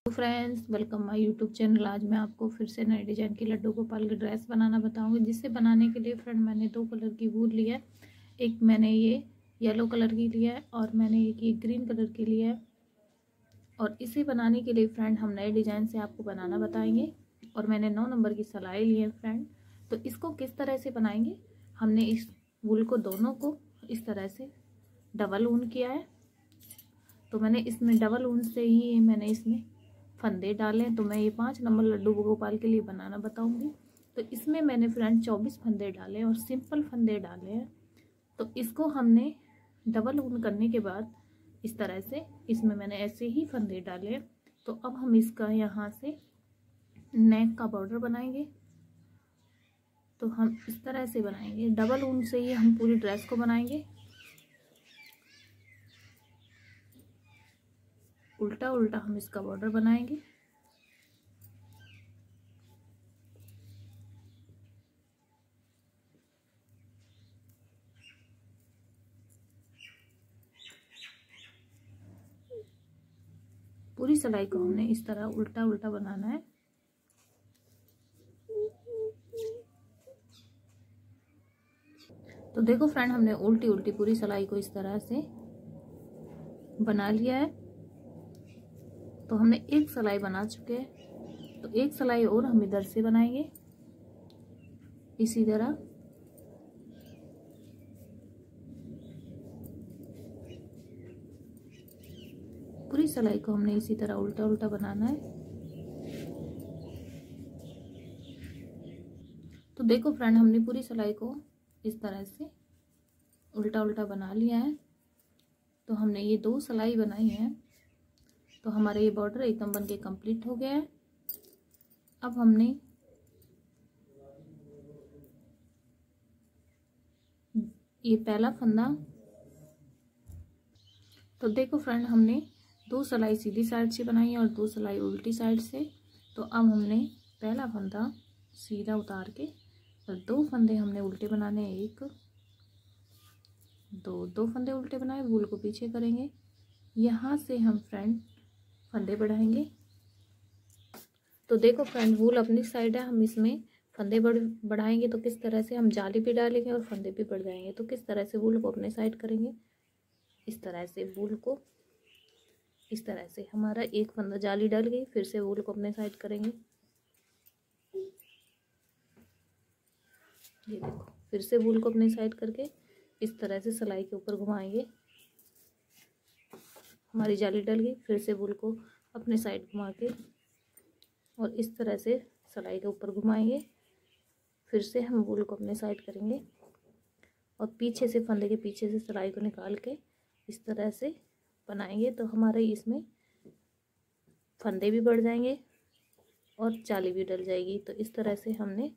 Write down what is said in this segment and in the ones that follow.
Friends, welcome my YouTube channel. आज मैं आपको फिर से नए डिजाइन की लड्डू गोपाल की ड्रेस बनाना बताऊंगी। जिसे बनाने के लिए फ्रेंड मैंने दो कलर की वूल लिया है। एक मैंने ये येलो कलर की लिया है और मैंने एक ये ग्रीन कलर की लिया है। और इसे बनाने के लिए फ्रेंड हम नए डिजाइन से आपको बनाना बताएंगे। और मैंने 9 नंबर की सिलाई ली है फ्रेंड। तो इसको किस तरह से बनाएंगे, हमने इस वूल को दोनों को इस तरह से डबल ऊन किया है। तो मैंने इसमें डबल ऊन से ही मैंने इसमें फंदे डाले। तो मैं ये 5 नंबर लड्डू गोपाल के लिए बनाना बताऊंगी। तो इसमें मैंने फ्रेंड 24 फंदे डाले और सिंपल फंदे डाले हैं। तो इसको हमने डबल ऊन करने के बाद इस तरह से इसमें मैंने ऐसे ही फंदे डाले। तो अब हम इसका यहाँ से नेक का बॉर्डर बनाएंगे। तो हम इस तरह से बनाएंगे, डबल ऊन से ही हम पूरी ड्रेस को बनाएंगे। उल्टा उल्टा हम इसका बॉर्डर बनाएंगे। पूरी सिलाई को हमने इस तरह उल्टा उल्टा बनाना है। तो देखो फ्रेंड, हमने उल्टी उल्टी पूरी सिलाई को इस तरह से बना लिया है। तो हमने एक सिलाई बना चुके हैं। तो एक सिलाई और हम इधर से बनाएंगे इसी तरह। पूरी सिलाई को हमने इसी तरह उल्टा उल्टा बनाना है। तो देखो फ्रेंड, हमने पूरी सिलाई को इस तरह से उल्टा उल्टा बना लिया है। तो हमने ये 2 सिलाई बनाई है। तो हमारा ये बॉर्डर एकदम बन के कंप्लीट हो गया है। अब हमने ये पहला फंदा, तो देखो फ्रेंड, हमने 2 सिलाई सीधी साइड से बनाई है और 2 सिलाई उल्टी साइड से। तो अब हमने पहला फंदा सीधा उतार के और 2 फंदे हमने उल्टे बनाने हैं। 1 2 फंदे उल्टे बनाए, वूल को पीछे करेंगे। यहाँ से हम फ्रेंड फंदे बढ़ाएंगे। तो देखो फ्रेंड, वूल अपनी साइड है, हम इसमें फंदे बढ़ाएंगे। तो किस तरह से हम जाली भी डालेंगे और फंदे भी बढ़ जाएंगे। तो किस तरह से वूल को अपने साइड करेंगे, इस तरह से वूल को इस तरह से हमारा एक फंदा जाली डल गई। फिर से वूल को अपने साइड करेंगे। ये देखो, फिर से वूल को अपने साइड करके इस तरह से सिलाई के ऊपर घुमाएंगे। हमारी जाली डल गई। फिर से वूल को अपने साइड घुमा के और इस तरह से सिलाई के ऊपर घुमाएंगे। फिर से हम वूल को अपने साइड करेंगे और पीछे से फंदे के पीछे से सिलाई को निकाल के इस तरह से बनाएंगे। तो हमारे इसमें फंदे भी बढ़ जाएंगे और जाली भी डल जाएगी। तो इस तरह से हमने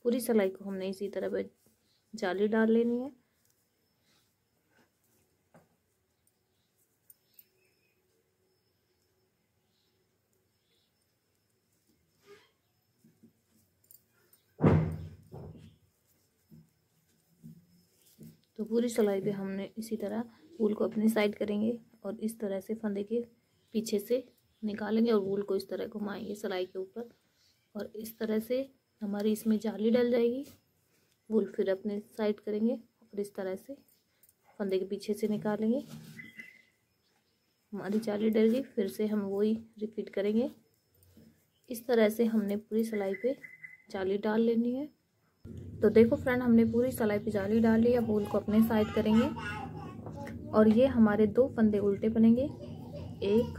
पूरी सिलाई को हमने इसी तरह जाली डाल लेनी है। तो पूरी सिलाई पे हमने इसी तरह वूल को अपनी साइड करेंगे और इस तरह से फंदे के पीछे से निकालेंगे और वूल को इस तरह घुमाएंगे सिलाई के ऊपर। और इस तरह से हमारी इसमें जाली डल जाएगी। वूल फिर अपने साइड करेंगे और इस तरह से फंदे के पीछे से निकालेंगे। हमारी जाली डल गई। फिर से हम वही रिपीट करेंगे। इस तरह से हमने पूरी सिलाई पे जाली डाल लेनी है। तो देखो फ्रेंड, हमने पूरी सिलाई पे जाली डाल ली। अब वूल को अपने साइड करेंगे और ये हमारे 2 फंदे उल्टे बनेंगे। 1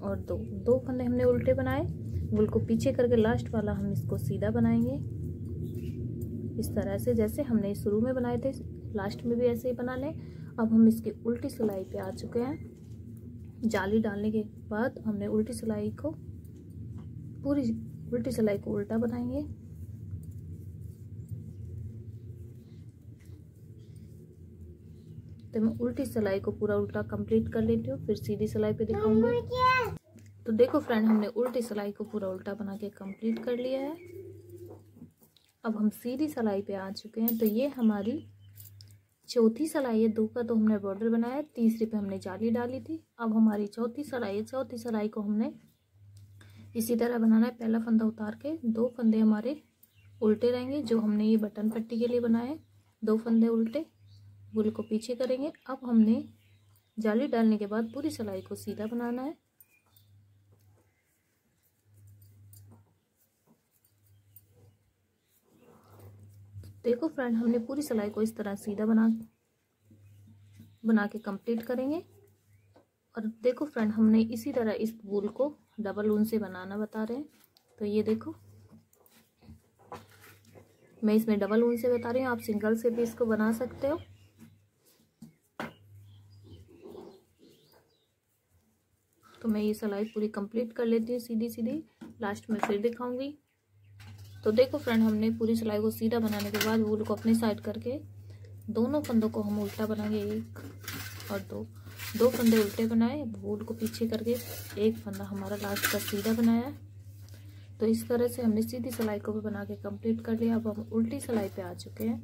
और 2 फंदे हमने उल्टे बनाए। वूल को पीछे करके लास्ट वाला हम इसको सीधा बनाएंगे इस तरह से, जैसे हमने शुरू में बनाए थे। लास्ट में भी ऐसे ही बना लें। अब हम इसकी उल्टी सिलाई पे आ चुके हैं। जाली डालने के बाद हमने उल्टी सिलाई को पूरी उल्टी सिलाई को उल्टा बनाएंगे। तो मैं उल्टी सिलाई को पूरा उल्टा कंप्लीट कर लेती हूँ, फिर सीधी सिलाई पे दिखाऊंगी। तो देखो फ्रेंड, हमने उल्टी सिलाई को पूरा उल्टा बना के कंप्लीट कर लिया है। अब हम सीधी सिलाई पे आ चुके हैं। तो ये हमारी चौथी सिलाई है। 2 का तो हमने बॉर्डर बनाया, तीसरी पे हमने जाली डाली थी। अब हमारी चौथी सिलाई है। चौथी सिलाई को हमने इसी तरह बनाना है। पहला फंदा उतार के 2 फंदे हमारे उल्टे रहेंगे, जो हमने ये बटन पट्टी के लिए बनाए। 2 फंदे उल्टे, वूल को पीछे करेंगे। अब हमने जाली डालने के बाद पूरी सिलाई को सीधा बनाना है। देखो फ्रेंड, हमने पूरी सिलाई को इस तरह सीधा बना के कंप्लीट करेंगे। और देखो फ्रेंड, हमने इसी तरह इस वूल को डबल ऊन से बनाना बता रहे हैं। तो ये देखो, मैं इसमें डबल ऊन से बता रही हूँ, आप सिंगल से भी इसको बना सकते हो। तो मैं ये सिलाई पूरी कंप्लीट कर लेती हूँ सीधी सीधी, लास्ट में फिर दिखाऊंगी। तो देखो फ्रेंड, हमने पूरी सिलाई को सीधा बनाने के बाद वूल को अपनी साइड करके दोनों फंदों को हम उल्टा बनाएंगे। 1 और 2 फंदे उल्टे बनाए, वूल को पीछे करके एक फंदा हमारा लास्ट का सीधा बनाया। तो इस तरह से हमने सीधी सिलाई को भी बना के कंप्लीट कर लिया। अब हम उल्टी सिलाई पे आ चुके हैं।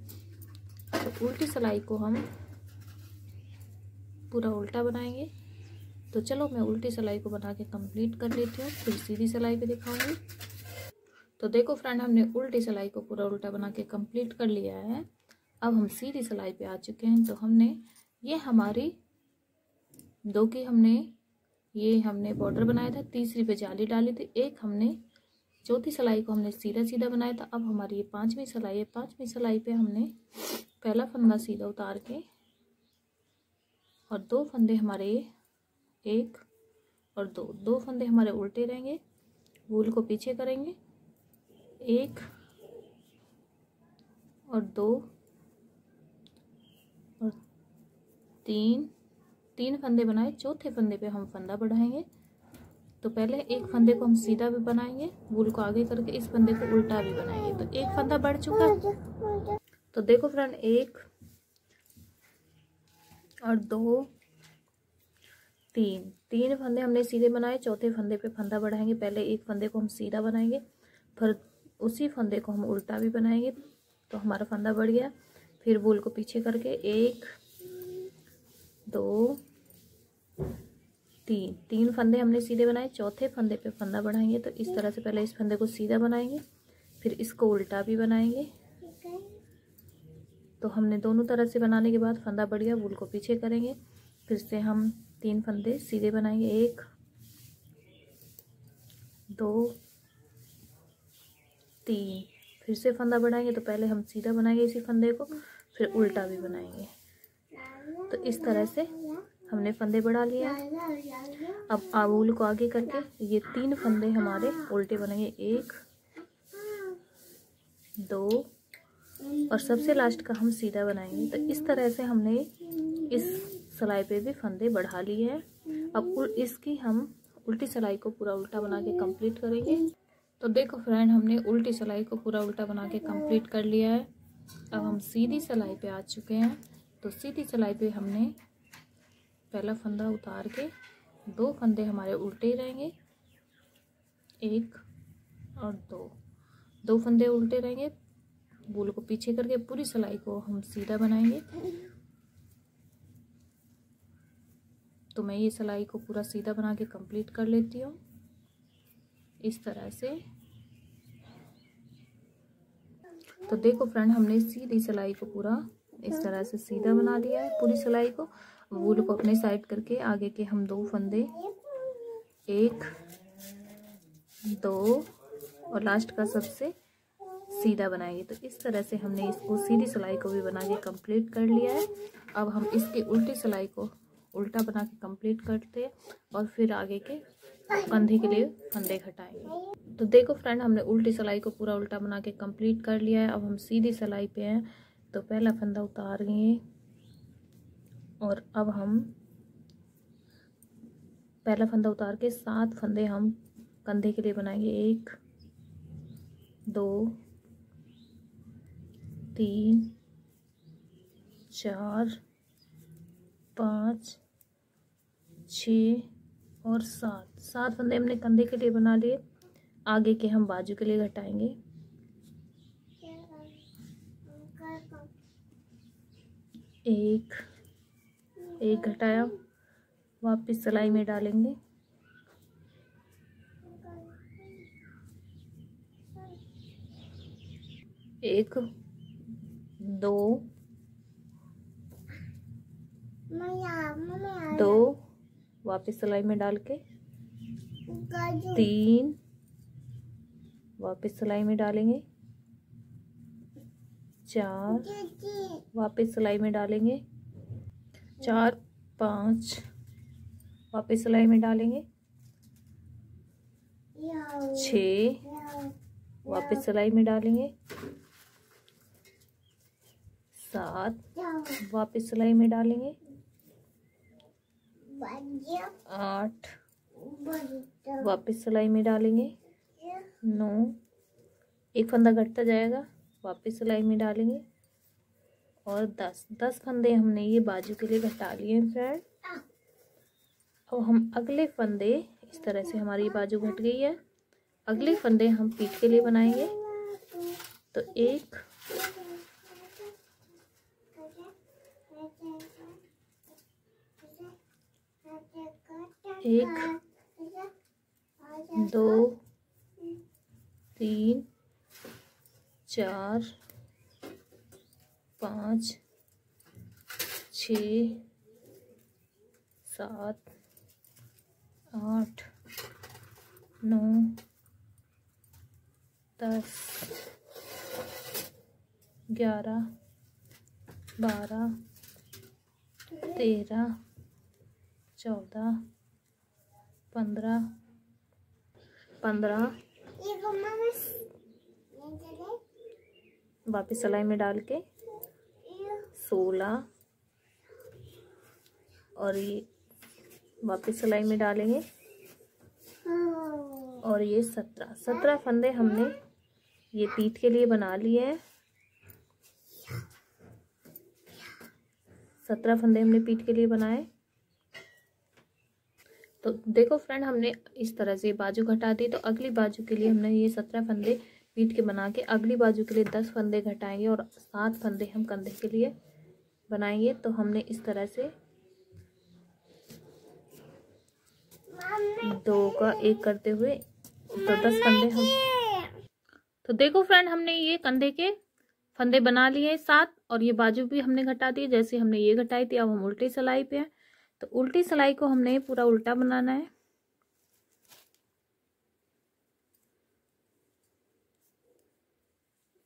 तो उल्टी सिलाई को हम पूरा उल्टा बनाएंगे। तो चलो मैं उल्टी सिलाई को बना के कंप्लीट कर लेती हूँ, फिर सीधी सिलाई पे दिखाऊंगी। तो देखो फ्रेंड, हमने उल्टी सिलाई को पूरा उल्टा बना के कंप्लीट कर लिया है। अब हम सीधी सिलाई पे आ चुके हैं। तो हमने ये हमारी 2 की हमने बॉर्डर बनाया था, तीसरी पे जाली डाली थी, एक हमने चौथी सिलाई को हमने सीधा सीधा बनाया था। अब हमारी ये 5वीं सिलाई है। 5वीं सिलाई पे हमने पहला फंदा सीधा उतार के और 2 फंदे हमारे 1 और 2 फंदे हमारे उल्टे रहेंगे, वूल को पीछे करेंगे। 1 और 2 और 3 फंदे बनाए। चौथे फंदे पे हम फंदा बढ़ाएंगे। तो पहले एक फंदे को हम सीधा भी बनाएंगे, वूल को आगे करके इस फंदे को उल्टा भी बनाएंगे। तो एक फंदा बढ़ चुका है। तो देखो फ्रेंड, 1 और 2 3 फंदे हमने सीधे बनाए। चौथे फंदे पे फंदा बढ़ाएंगे। पहले एक फंदे को हम सीधा बनाएंगे, फिर उसी फंदे को हम उल्टा भी बनाएंगे। तो हमारा फंदा बढ़ गया। फिर वूल को पीछे करके 1 2 3 फंदे हमने सीधे बनाए। चौथे फंदे पे फंदा बढ़ाएंगे। तो इस तरह से पहले इस फंदे को सीधा बनाएंगे, फिर इसको उल्टा भी बनाएंगे। तो हमने दोनों तरह से बनाने के बाद फंदा बढ़ गया, वूल को पीछे करेंगे। फिर से हम 3 फंदे सीधे बनाएंगे। 1 2 3, फिर से फंदा बढ़ाएंगे। तो पहले हम सीधा बनाएंगे इसी फंदे को, फिर उल्टा भी बनाएंगे। तो इस तरह से हमने फंदे बढ़ा लिए। अब वूल को आगे करके ये 3 फंदे हमारे उल्टे बनेंगे। 1 2 और सबसे लास्ट का हम सीधा बनाएंगे। तो इस तरह से हमने इस सिलाई पे भी फंदे बढ़ा लिए हैं। अब इसकी हम उल्टी सिलाई को पूरा उल्टा बना के कंप्लीट करेंगे। तो देखो फ्रेंड, हमने उल्टी सिलाई को पूरा उल्टा बना के कंप्लीट कर लिया है। अब हम सीधी सिलाई पे आ चुके हैं। तो सीधी सिलाई पे हमने पहला फंदा उतार के 2 फंदे हमारे उल्टे रहेंगे। 1 और 2 फंदे उल्टे रहेंगे, वूल को पीछे करके पूरी सिलाई को हम सीधा बनाएंगे। तो मैं ये सिलाई को पूरा सीधा बना के कंप्लीट कर लेती हूँ इस तरह से। तो देखो फ्रेंड, हमने सीधी सिलाई को पूरा इस तरह से सीधा बना लिया है पूरी सिलाई को। वूल को अपने साइड करके आगे के हम 2 फंदे 1 2 और लास्ट का सबसे सीधा बनाएंगे। तो इस तरह से हमने इसको सीधी सिलाई को भी बना के कंप्लीट कर लिया है। अब हम इसकी उल्टी सिलाई को उल्टा बना के कंप्लीट करते हैं और फिर आगे के कंधे के लिए फंदे घटाएंगे। तो देखो फ्रेंड, हमने उल्टी सिलाई को पूरा उल्टा बना के कंप्लीट कर लिया है। अब हम सीधी सिलाई पे हैं। तो पहला फंदा उतार लिए और अब हम पहला फंदा उतार के 7 फंदे हम कंधे के लिए बनाएंगे। 1 2 3 4 5 6 और 7 फंदे हमने कंधे के लिए बना लिए। आगे के हम बाजू के लिए घटाएंगे। एक घटाया, वापस सिलाई में डालेंगे। एक, दो, वापस सिलाई में डाल के, तीन, वापस सिलाई में डालेंगे, चार, वापस सिलाई में डालेंगे, चार, पाँच, वापस सिलाई में डालेंगे, छः, वापस सिलाई में डालेंगे, सात, वापस सिलाई में डालेंगे, आठ, वापस सिलाई में डालेंगे, नौ, एक फंदा घटता जाएगा, वापस सिलाई में डालेंगे, और 10 फंदे हमने ये बाजू के लिए घटा लिए हैं फ्रेंड। अब हम अगले फंदे, इस तरह से हमारी बाजू घट गई है, अगले फंदे हम पीठ के लिए बनाएंगे। तो एक, दो, तीन, चार, पाँच, छः, सात, आठ, 9, 10, 11, 12, 13, 14, 15, वापस सिलाई में डाल के 16, और ये वापस सिलाई में डालेंगे, और ये 17 फंदे हमने ये पीठ के लिए बना लिए हैं। 17 फंदे हमने पीठ के लिए बनाए। तो देखो फ्रेंड, हमने इस तरह से बाजू घटा दी। तो अगली बाजू के लिए हमने ये 17 फंदे पीठ के बना के अगली बाजू के लिए 10 फंदे घटाएंगे और 7 फंदे हम कंधे के लिए बनाएंगे। तो हमने इस तरह से 2 का 1 करते हुए तो 10 फंदे हम, तो देखो फ्रेंड, हमने ये कंधे के फंदे बना लिए 7, और ये बाजू भी हमने घटा दी। जैसे हमने ये घटाई थी, अब हम उल्टी सिलाई पे हैं। तो उल्टी सिलाई को हमने पूरा उल्टा बनाना है।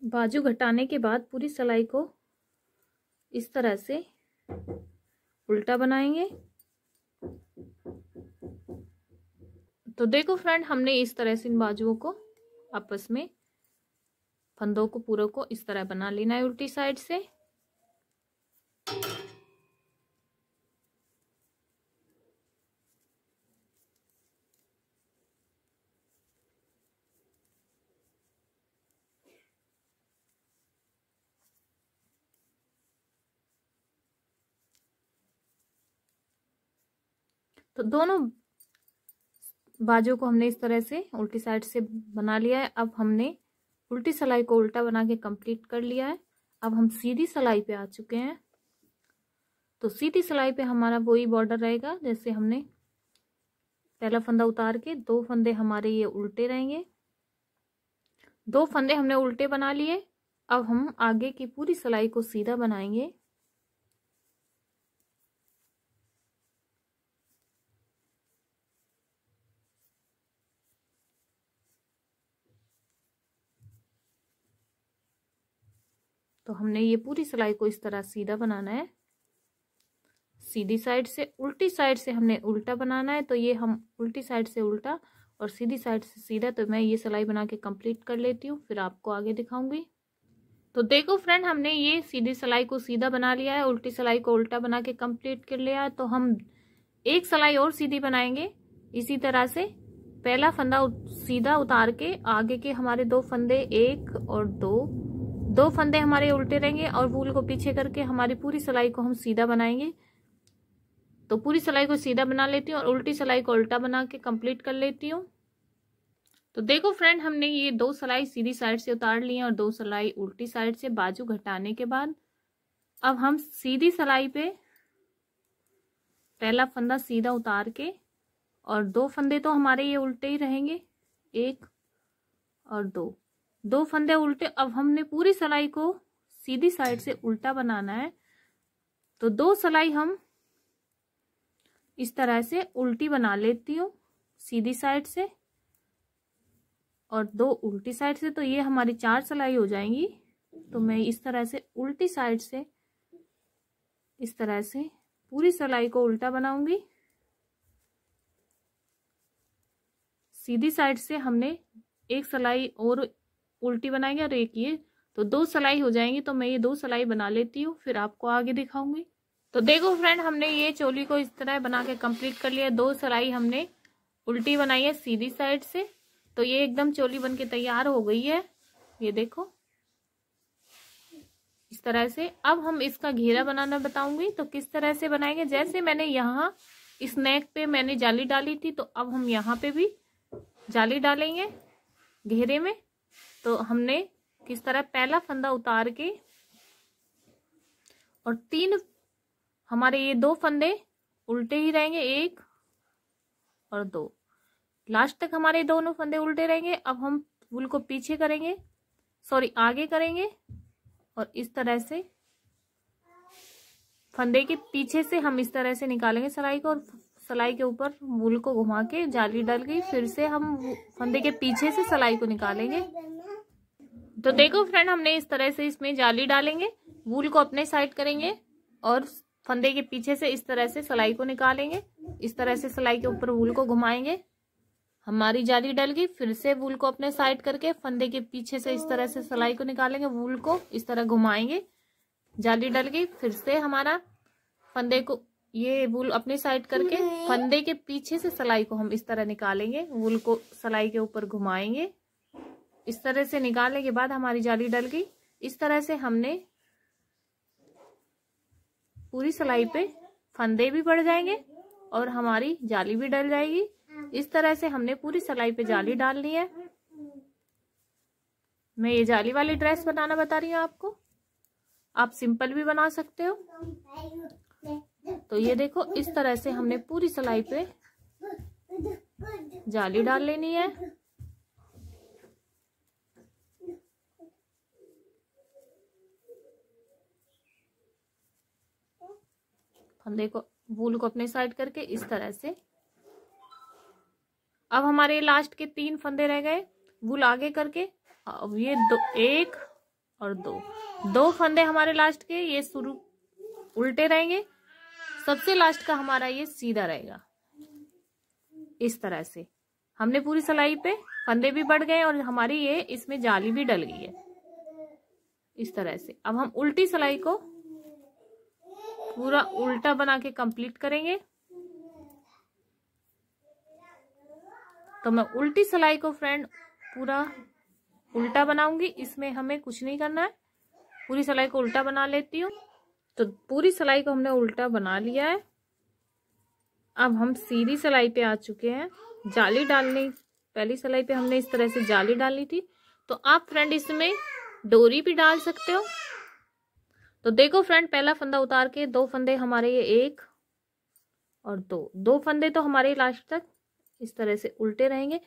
बाजू घटाने के बाद पूरी सिलाई को इस तरह से उल्टा बनाएंगे। तो देखो फ्रेंड, हमने इस तरह से इन बाजुओं को आपस में फंदों को पूरा को इस तरह बना लेना है उल्टी साइड से। तो दोनों बाजू को हमने इस तरह से उल्टी साइड से बना लिया है। अब हमने उल्टी सिलाई को उल्टा बना के कंप्लीट कर लिया है। अब हम सीधी सिलाई पे आ चुके हैं। तो सीधी सिलाई पे हमारा वही बॉर्डर रहेगा जैसे हमने पहला फंदा उतार के 2 फंदे हमारे ये उल्टे रहेंगे। 2 फंदे हमने उल्टे बना लिए। अब हम आगे की पूरी सिलाई को सीधा बनाएंगे। तो हमने ये पूरी सिलाई को इस तरह सीधा बनाना है। सीधी साइड से उल्टी साइड से हमने उल्टा बनाना है। तो ये हम उल्टी साइड से उल्टा और सीधी साइड से सीधा। तो मैं ये सिलाई बना के कंप्लीट कर लेती हूँ, फिर आपको आगे दिखाऊंगी। तो देखो फ्रेंड, हमने ये सीधी सिलाई को सीधा बना लिया है, उल्टी सिलाई को उल्टा बना के कंप्लीट कर लिया है। तो हम एक सिलाई और सीधी बनाएंगे इसी तरह से। पहला फंदा सीधा उतार के आगे के हमारे 2 फंदे 1 और 2 फंदे हमारे उल्टे रहेंगे और वूल को पीछे करके हमारी पूरी सिलाई को हम सीधा बनाएंगे। तो पूरी सिलाई को सीधा बना लेती हूँ और उल्टी सिलाई को उल्टा बना के कंप्लीट कर लेती हूँ। तो देखो फ्रेंड, हमने ये 2 सिलाई सीधी साइड से उतार ली है और 2 सिलाई उल्टी साइड से बाजू घटाने के बाद। अब हम सीधी सिलाई पे पहला फंदा सीधा उतार के, और 2 फंदे तो हमारे ये उल्टे ही रहेंगे, 1 और 2 फंदे उल्टे। अब हमने पूरी सिलाई को सीधी साइड से उल्टा बनाना है, तो 2 सिलाई हम इस तरह से उल्टी बना लेती हूँ सीधी साइड से, और 2 उल्टी साइड से, तो ये हमारी 4 सिलाई हो जाएंगी। तो मैं इस तरह से उल्टी साइड से इस तरह से पूरी सिलाई को उल्टा बनाऊंगी। सीधी साइड से हमने एक सिलाई और उल्टी बनाएंगे और एक ये, तो 2 सिलाई हो जाएंगी। तो मैं ये 2 सिलाई बना लेती हूँ, फिर आपको आगे दिखाऊंगी। तो देखो फ्रेंड, हमने ये चोली को इस तरह बना के कंप्लीट कर लिया। 2 सिलाई हमने उल्टी बनाई है सीधी साइड से, तो ये एकदम चोली बन के तैयार हो गई है। ये देखो इस तरह से। अब हम इसका घेरा बनाना बताऊंगी, तो किस तरह से बनाएंगे। जैसे मैंने यहाँ इस नेक पे मैंने जाली डाली थी, तो अब हम यहाँ पे भी जाली डालेंगे घेरे में। तो हमने किस तरह पहला फंदा उतार के, और 3 हमारे ये 2 फंदे उल्टे ही रहेंगे, 1 और 2, लास्ट तक हमारे दोनों फंदे उल्टे रहेंगे। अब हम वूल को पीछे करेंगे, सॉरी आगे करेंगे, और इस तरह से फंदे के पीछे से हम इस तरह से निकालेंगे सिलाई को, और सिलाई के ऊपर वूल को घुमा के जाली डाल के फिर से हम फंदे के पीछे से सिलाई को निकालेंगे। तो देखो फ्रेंड, हमने इस तरह से इसमें जाली डालेंगे, वूल को अपने साइड करेंगे और फंदे के पीछे से इस तरह से सिलाई को निकालेंगे। इस तरह से सिलाई के ऊपर वूल को घुमाएंगे, हमारी जाली डल गई। फिर से वूल को अपने साइड करके फंदे के पीछे से इस तरह से सिलाई को निकालेंगे, वूल को इस तरह घुमाएंगे, जाली डल गई। फिर से हमारा फंदे को ये वूल अपने साइड करके फंदे के पीछे से सिलाई को हम इस तरह निकालेंगे, वूल को सिलाई के ऊपर घुमाएंगे। इस तरह से निकालने के बाद हमारी जाली डल गई। इस तरह से हमने पूरी सिलाई पे फंदे भी बढ़ जाएंगे और हमारी जाली भी डल जाएगी। इस तरह से हमने पूरी सिलाई पे जाली डालनी है। मैं ये जाली वाली ड्रेस बनाना बता रही हूँ आपको, आप सिंपल भी बना सकते हो। तो ये देखो इस तरह से हमने पूरी सिलाई पे जाली डाल लेनी है। फंदे को वूल को अपने साइड करके इस तरह से। अब हमारे लास्ट के 3 फंदे रह गए, वूल आगे करके। अब ये 1 और 2 फंदे हमारे लास्ट के ये शुरू उल्टे रहेंगे, सबसे लास्ट का हमारा ये सीधा रहेगा। इस तरह से हमने पूरी सिलाई पे फंदे भी बढ़ गए और हमारी ये इसमें जाली भी डल गई है। इस तरह से अब हम उल्टी सिलाई को पूरा उल्टा बना के कंप्लीट करेंगे। तो मैं उल्टी सिलाई को फ्रेंड पूरा उल्टा बनाऊंगी, इसमें हमें कुछ नहीं करना है। पूरी सिलाई को उल्टा बना लेती हूँ। तो पूरी सिलाई को हमने उल्टा बना लिया है। अब हम सीधी सिलाई पे आ चुके हैं। जाली डालनी, पहली सिलाई पे हमने इस तरह से जाली डालनी थी, तो आप फ्रेंड इसमें डोरी भी डाल सकते हो। तो देखो फ्रेंड, पहला फंदा उतार के 2 फंदे हमारे ये 1 और 2 फंदे तो हमारे लास्ट तक इस तरह से उल्टे रहेंगे।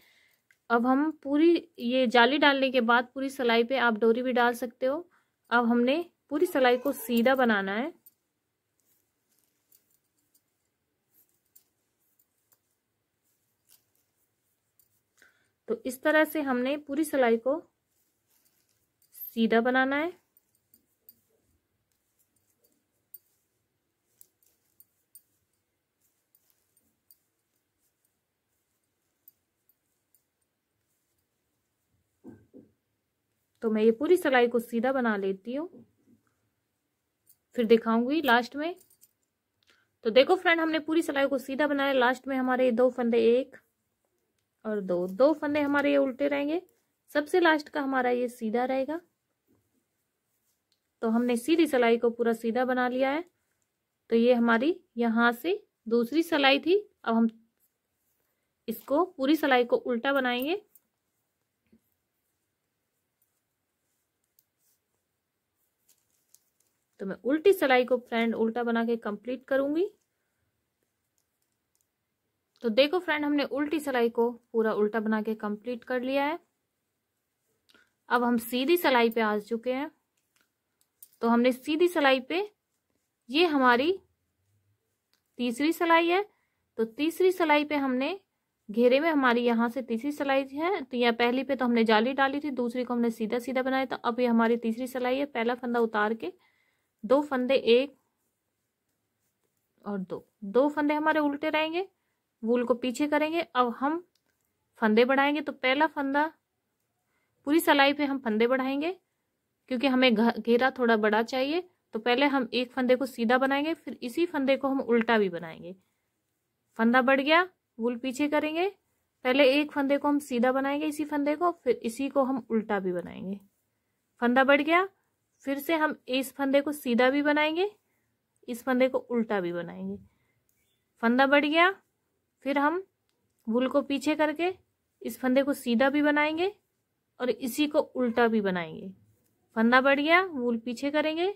अब हम पूरी ये जाली डालने के बाद पूरी सिलाई पे आप डोरी भी डाल सकते हो। अब हमने पूरी सिलाई को सीधा बनाना है। तो इस तरह से हमने पूरी सिलाई को सीधा बनाना है। तो मैं ये पूरी सिलाई को सीधा बना लेती हूँ, फिर दिखाऊंगी लास्ट में। तो देखो फ्रेंड, हमने पूरी सिलाई को सीधा बनाया। लास्ट में हमारे 2 फंदे 1 और 2 फंदे हमारे ये उल्टे रहेंगे, सबसे लास्ट का हमारा ये सीधा रहेगा। तो हमने सीधी सिलाई को पूरा सीधा बना लिया है। तो ये हमारी यहाँ से दूसरी सिलाई थी। अब हम इसको पूरी सिलाई को उल्टा बनाएंगे। तो मैं उल्टी सिलाई को फ्रेंड उल्टा बना के कंप्लीट करूंगी। तो देखो फ्रेंड, हमने उल्टी सिलाई को पूरा उल्टा बना के कंप्लीट कर लिया है। अब हम सीधी सिलाई पे आ चुके हैं। तो हमने सीधी सिलाई पे, ये हमारी तीसरी सिलाई है। तो तीसरी सिलाई पे हमने घेरे में, हमारी यहाँ से तीसरी सिलाई है। तो यह पहली पे तो हमने जाली डाली थी, दूसरी को हमने सीधा सीधा बनाया। तो अब ये हमारी तीसरी सिलाई है। पहला फंदा उतार के 2 फंदे, 1 और 2 फंदे हमारे उल्टे रहेंगे, वूल को पीछे करेंगे। अब हम फंदे बढ़ाएंगे। तो पहला फंदा, पूरी सिलाई पे हम फंदे बढ़ाएंगे क्योंकि हमें घेरा थोड़ा बड़ा चाहिए। तो पहले हम एक फंदे को सीधा बनाएंगे, फिर इसी फंदे को हम उल्टा भी बनाएंगे। फंदा बढ़ गया, वूल पीछे करेंगे। पहले एक फंदे को हम सीधा बनाएंगे, इसी फंदे को, फिर इसी को हम उल्टा भी बनाएंगे। फंदा बढ़ गया, फिर से हम इस फंदे को सीधा भी बनाएंगे, इस फंदे को उल्टा भी बनाएंगे। फंदा बढ़ गया, फिर हम वूल को पीछे करके इस फंदे को सीधा भी बनाएंगे और इसी को उल्टा भी बनाएंगे। फंदा बढ़ गया, वूल पीछे करेंगे,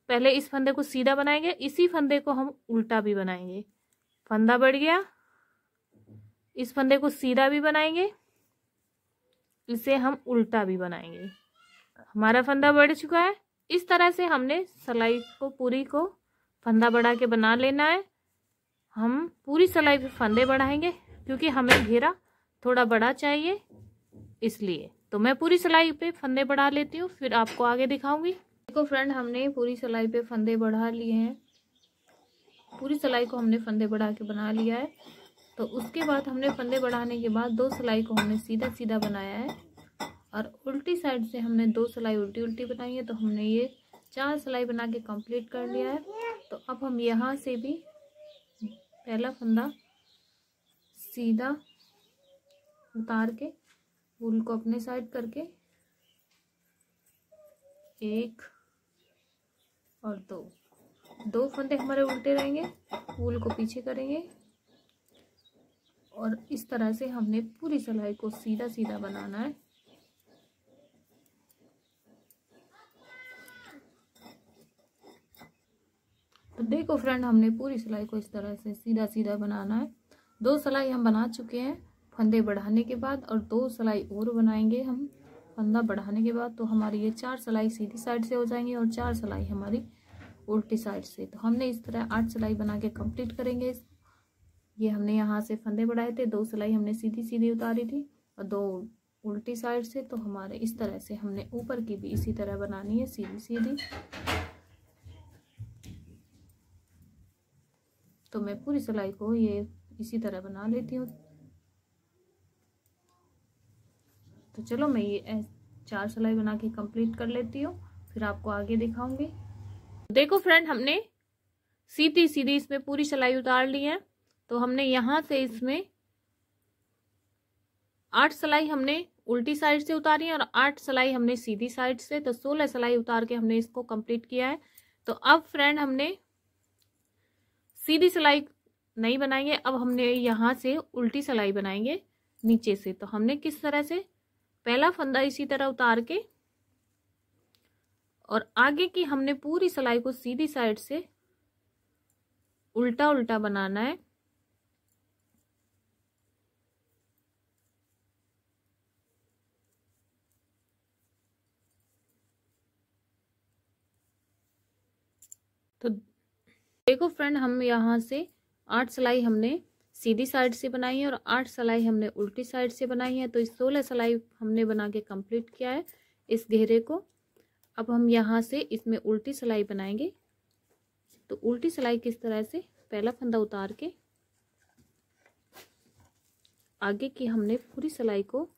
पहले इस फंदे को सीधा बनाएंगे, इसी फंदे को हम उल्टा भी बनाएंगे। फंदा बढ़ गया, इस फंदे को सीधा भी बनाएंगे, इसे हम उल्टा भी बनाएंगे। हमारा फंदा बढ़ चुका है। इस तरह से हमने सिलाई को पूरी को फंदा बढ़ा के बना लेना है। हम पूरी सिलाई पे फंदे बढ़ाएंगे क्योंकि हमें घेरा थोड़ा बड़ा चाहिए, इसलिए। तो मैं पूरी सिलाई पे फंदे बढ़ा लेती हूँ, फिर आपको आगे दिखाऊंगी। देखो फ्रेंड, हमने पूरी सिलाई पे फंदे बढ़ा लिए हैं। पूरी सिलाई को हमने फंदे बढ़ा के बना लिया है। तो उसके बाद हमने फंदे बढ़ाने के बाद 2 सिलाई को हमने सीधा सीधा बनाया है और उल्टी साइड से हमने 2 सिलाई उल्टी उल्टी बनाई है। तो हमने ये 4 सिलाई बना के कंप्लीट कर लिया है। तो अब हम यहाँ से भी पहला फंदा सीधा उतार के वूल को अपने साइड करके 1 और 2 फंदे हमारे उल्टे रहेंगे, वूल को पीछे करेंगे और इस तरह से हमने पूरी सिलाई को सीधा सीधा बनाना है। तो देखो फ्रेंड, हमने पूरी सिलाई को इस तरह से सीधा सीधा बनाना है। 2 सिलाई हम बना चुके हैं फंदे बढ़ाने के बाद और 2 सिलाई और बनाएंगे हम फंदा बढ़ाने के बाद। तो हमारी ये 4 सिलाई सीधी साइड से हो जाएंगी और 4 सिलाई हमारी उल्टी साइड से। तो हमने इस तरह 8 सिलाई बना के कंप्लीट करेंगे। ये हमने यहाँ से फंदे बढ़ाए थे, 2 सिलाई हमने सीधी सीधी उतारी थी और 2 उल्टी साइड से। तो हमारे इस तरह से हमने ऊपर की भी इसी तरह बनानी है, सीधी सीधी। तो मैं पूरी सिलाई को ये इसी तरह बना लेती हूँ। तो चलो मैं ये 4 सिलाई बना के कंप्लीट कर लेती हूँ, फिर आपको आगे दिखाऊंगी। देखो फ्रेंड, हमने सीधी सीधी इसमें पूरी सिलाई उतार ली है। तो हमने यहाँ से इसमें 8 सिलाई हमने उल्टी साइड से उतारी है और 8 सिलाई हमने सीधी साइड से। तो 16 सिलाई उतार के हमने इसको कंप्लीट किया है। तो अब फ्रेंड, हमने सीधी सिलाई नहीं बनाएंगे, अब हमने यहाँ से उल्टी सिलाई बनाएंगे नीचे से। तो हमने किस तरह से, पहला फंदा इसी तरह उतार के और आगे की हमने पूरी सिलाई को सीधी साइड से उल्टा उल्टा बनाना है। तो देखो फ्रेंड, हम यहाँ से 8 सिलाई हमने सीधी साइड से बनाई है और 8 सिलाई हमने उल्टी साइड से बनाई है। तो इस 16 सिलाई हमने बना के कंप्लीट किया है इस घेरे को। अब हम यहाँ से इसमें उल्टी सिलाई बनाएंगे। तो उल्टी सिलाई किस तरह से, पहला फंदा उतार के आगे की हमने पूरी सिलाई को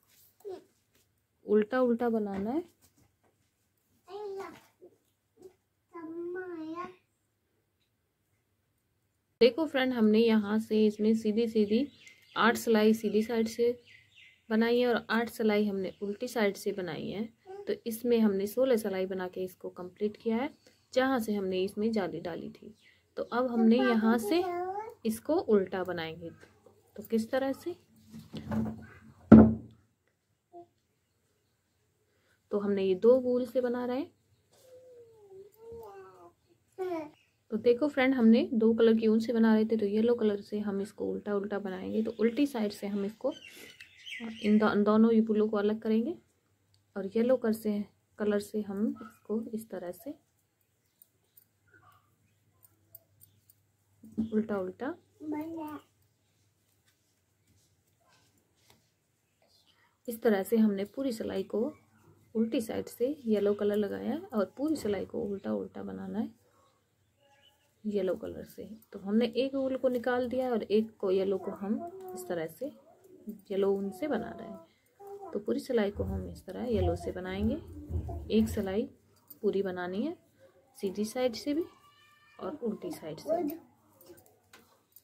उल्टा उल्टा बनाना है। देखो फ्रेंड, हमने यहाँ से इसमें सीधी सीधी 8 सिलाई सीधी साइड से बनाई है और 8 सिलाई हमने उल्टी साइड से बनाई है। तो इसमें हमने 16 सिलाई बना के इसको कंप्लीट किया है, जहाँ से हमने इसमें जाली डाली थी। तो अब हमने यहाँ से इसको उल्टा बनाएंगे। तो किस तरह से, तो हमने ये 2 वूल से बना रहे हैं। तो देखो फ्रेंड, हमने 2 कलर की ऊन से बना रहे थे, तो येलो कलर से हम इसको उल्टा उल्टा बनाएंगे। तो उल्टी साइड से हम इसको दोनों ही फूलों को अलग करेंगे और येलो कलर से हम इसको इस तरह से उल्टा उल्टा इस तरह से हमने पूरी सिलाई को उल्टी साइड से येलो कलर लगाया है और पूरी सिलाई को उल्टा उल्टा बनाना है येलो कलर से। तो हमने एक ऊन को निकाल दिया और एक को येलो को हम इस तरह से येलो ऊन से बना रहे हैं। तो पूरी सिलाई को हम इस तरह येलो से बनाएंगे। एक सिलाई पूरी बनानी है, सीधी साइड से भी और उल्टी साइड से भी।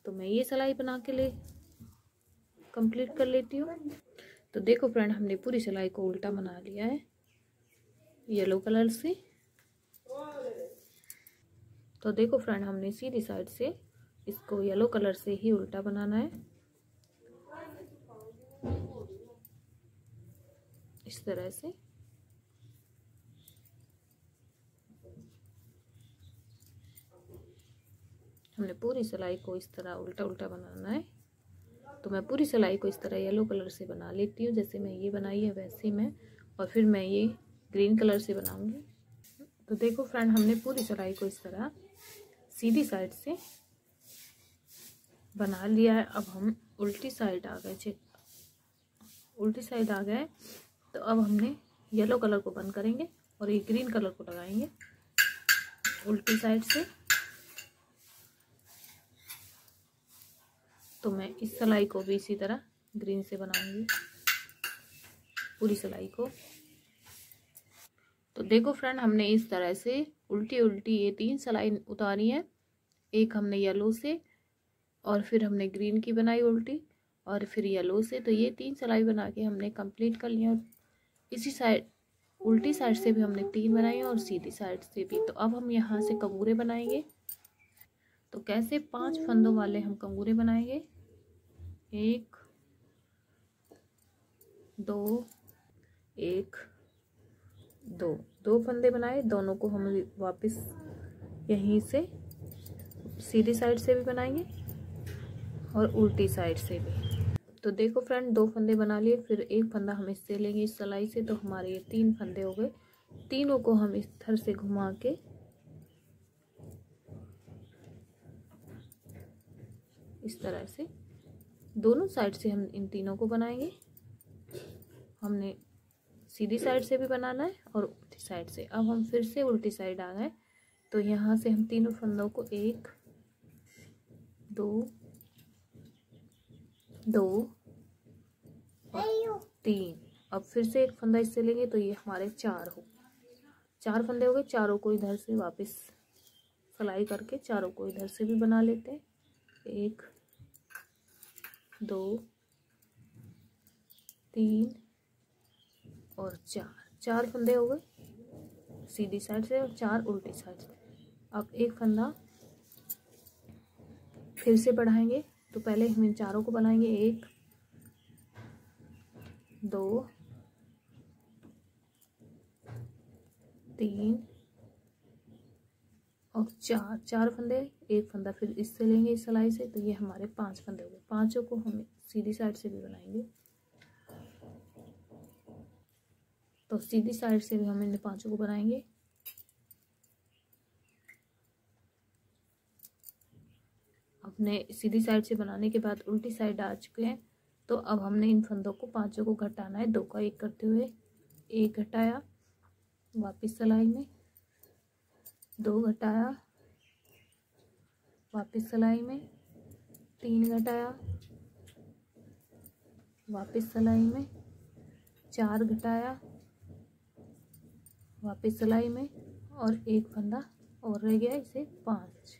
तो मैं ये सिलाई बना के कंप्लीट कर लेती हूँ। तो देखो फ्रेंड, हमने पूरी सिलाई को उल्टा बना लिया है येलो कलर से। तो देखो फ्रेंड, हमने सीधी साइड से इसको येलो कलर से ही उल्टा बनाना है इस तरह से। हमने पूरी सिलाई को इस तरह उल्टा उल्टा बनाना है। तो मैं पूरी सिलाई को इस तरह येलो कलर से बना लेती हूँ, जैसे मैं ये बनाई है वैसे मैं, और फिर मैं ये ग्रीन कलर से बनाऊंगी। तो देखो फ्रेंड, हमने पूरी सिलाई को इस तरह सीधी साइड से बना लिया है। अब हम उल्टी साइड आ गए, उल्टी साइड आ गए। तो अब हमने येलो कलर को बंद करेंगे और ये ग्रीन कलर को लगाएंगे उल्टी साइड से। तो मैं इस सिलाई को भी इसी तरह ग्रीन से बनाऊंगी पूरी सिलाई को। तो देखो फ्रेंड, हमने इस तरह से उल्टी उल्टी ये 3 सिलाई उतारी है। एक हमने येलो से और फिर हमने ग्रीन की बनाई उल्टी और फिर येलो से। तो ये 3 सिलाई बना के हमने कंप्लीट कर लिया। इसी साइड उल्टी साइड से भी हमने 3 बनाई और सीधी साइड से भी। तो अब हम यहाँ से कंगूरे बनाएंगे। तो कैसे 5 फंदों वाले हम कंगूरे बनाएंगे। 1 2 1 2 फंदे बनाए, दोनों को हम वापस यहीं से सीधी साइड से भी बनाएंगे और उल्टी साइड से भी। तो देखो फ्रेंड, 2 फंदे बना लिए, फिर एक फंदा हम इससे लेंगे इस सिलाई से। तो हमारे ये 3 फंदे हो गए। तीनों को हम इस तरह से घुमा के इस तरह से दोनों साइड से हम इन तीनों को बनाएंगे। हमने सीधी साइड से भी बनाना है और उल्टी साइड से। अब हम फिर से उल्टी साइड आ गए। तो यहाँ से हम तीनों फंदों को 1 2 2 और 3। अब फिर से एक फंदा इससे लेंगे तो ये हमारे 4 फंदे हो गए। चारों को इधर से वापस सिलाई करके चारों को इधर से भी बना लेते हैं। 1 2 3 और 4 फंदे हो गए सीधी साइड से और 4 उल्टी साइड से। अब एक फंदा फिर से बढ़ाएंगे। तो पहले हम इन चारों को बनाएंगे। 1 2 3 और 4 फंदे। एक फंदा फिर इससे लेंगे इस सिलाई से। तो ये हमारे 5 फंदे हो गए। पांचों को हम सीधी साइड से भी बनाएंगे। तो सीधी साइड से भी हम इन 5 को बनाएंगे। अपने सीधी साइड से बनाने के बाद उल्टी साइड आ चुके हैं। तो अब हमने इन फंदों को 5 को घटाना है। 2 का 1 करते हुए 1 घटाया, वापस सिलाई में 2 घटाया, वापस सिलाई में 3 घटाया, वापस सिलाई में 4 घटाया, वापस सिलाई में और एक फंदा और रह गया, इसे 5।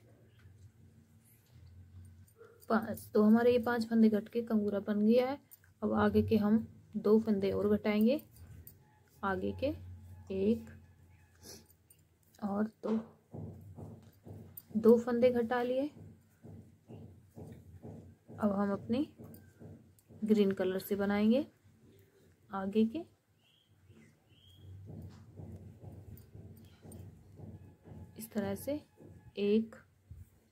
तो हमारे ये 5 फंदे घट के कंगूरा बन गया है। अब आगे के हम 2 फंदे और घटाएंगे। आगे के 1 और 2 फंदे घटा लिए। अब हम अपने ग्रीन कलर से बनाएंगे आगे के। इस तरह से 1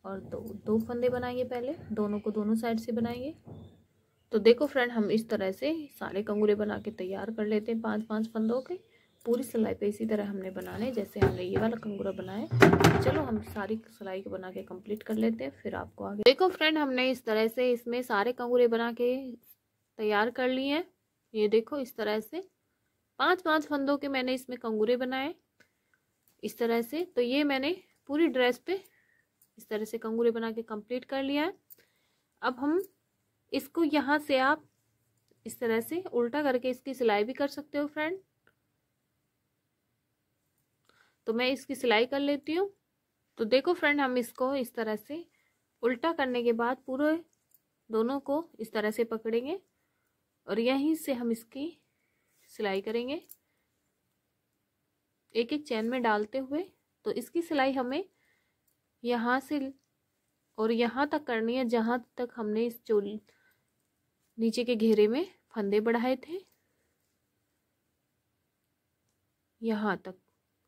और दो फंदे बनाएंगे। पहले दोनों को दोनों साइड से बनाएंगे। तो देखो फ्रेंड, हम इस तरह से सारे कंगूरे बना के तैयार कर लेते हैं 5-5 फंदों के। पूरी सिलाई पे इसी तरह हमने बनाने जैसे हमने ये वाला कंगूरा बनाया। चलो हम सारी सिलाई को बना के कंप्लीट कर लेते हैं, फिर आपको आगे। देखो फ्रेंड, हमने इस तरह से इसमें सारे कंगूरे बना के तैयार कर लिए हैं। ये देखो इस तरह से 5-5 फंदों के मैंने इसमें कंगूरे बनाए इस तरह से। तो ये मैंने पूरी ड्रेस पे इस तरह से कंगूरे बना के कंप्लीट कर लिया है। अब हम इसको यहाँ से आप इस तरह से उल्टा करके इसकी सिलाई भी कर सकते हो फ्रेंड। तो मैं इसकी सिलाई कर लेती हूँ। तो देखो फ्रेंड, हम इसको इस तरह से उल्टा करने के बाद पूरे दोनों को इस तरह से पकड़ेंगे और यहीं से हम इसकी सिलाई करेंगे एक एक चैन में डालते हुए। तो इसकी सिलाई हमें यहाँ से और यहाँ तक करनी है जहाँ तक हमने इस चोली नीचे के घेरे में फंदे बढ़ाए थे, यहाँ तक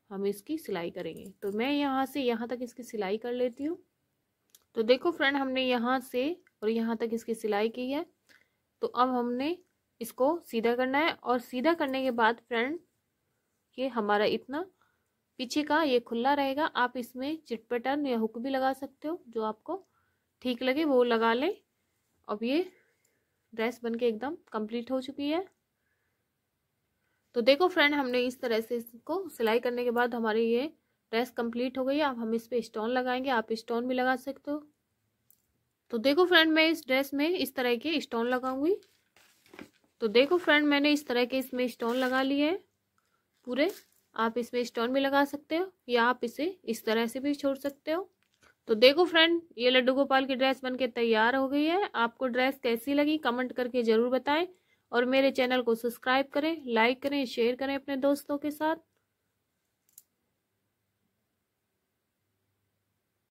हम इसकी सिलाई करेंगे। तो मैं यहाँ से यहाँ तक इसकी सिलाई कर लेती हूँ। तो देखो फ्रेंड, हमने यहाँ से और यहाँ तक इसकी सिलाई की है। तो अब हमने इसको सीधा करना है और सीधा करने के बाद फ्रेंड ये हमारा इतना पीछे का ये खुला रहेगा। आप इसमें चिट पैटर्न या हुक भी लगा सकते हो, जो आपको ठीक लगे वो लगा लें। अब ये ड्रेस बनके एकदम कंप्लीट हो चुकी है। तो देखो फ्रेंड, हमने इस तरह से इसको सिलाई करने के बाद हमारी ये ड्रेस कंप्लीट हो गई है। अब हम इस पे स्टोन लगाएंगे, आप स्टोन भी लगा सकते हो। तो देखो फ्रेंड, मैं इस ड्रेस में इस तरह के स्टोन लगाऊंगी। तो देखो फ्रेंड, मैंने इस तरह के इसमें स्टोन लगा लिए हैं पूरे। आप इसमें स्टोन भी लगा सकते हो या आप इसे इस तरह से भी छोड़ सकते हो। तो देखो फ्रेंड, ये लड्डू गोपाल की ड्रेस बनके तैयार हो गई है। आपको ड्रेस कैसी लगी कमेंट करके ज़रूर बताएं और मेरे चैनल को सब्सक्राइब करें, लाइक करें, शेयर करें अपने दोस्तों के साथ।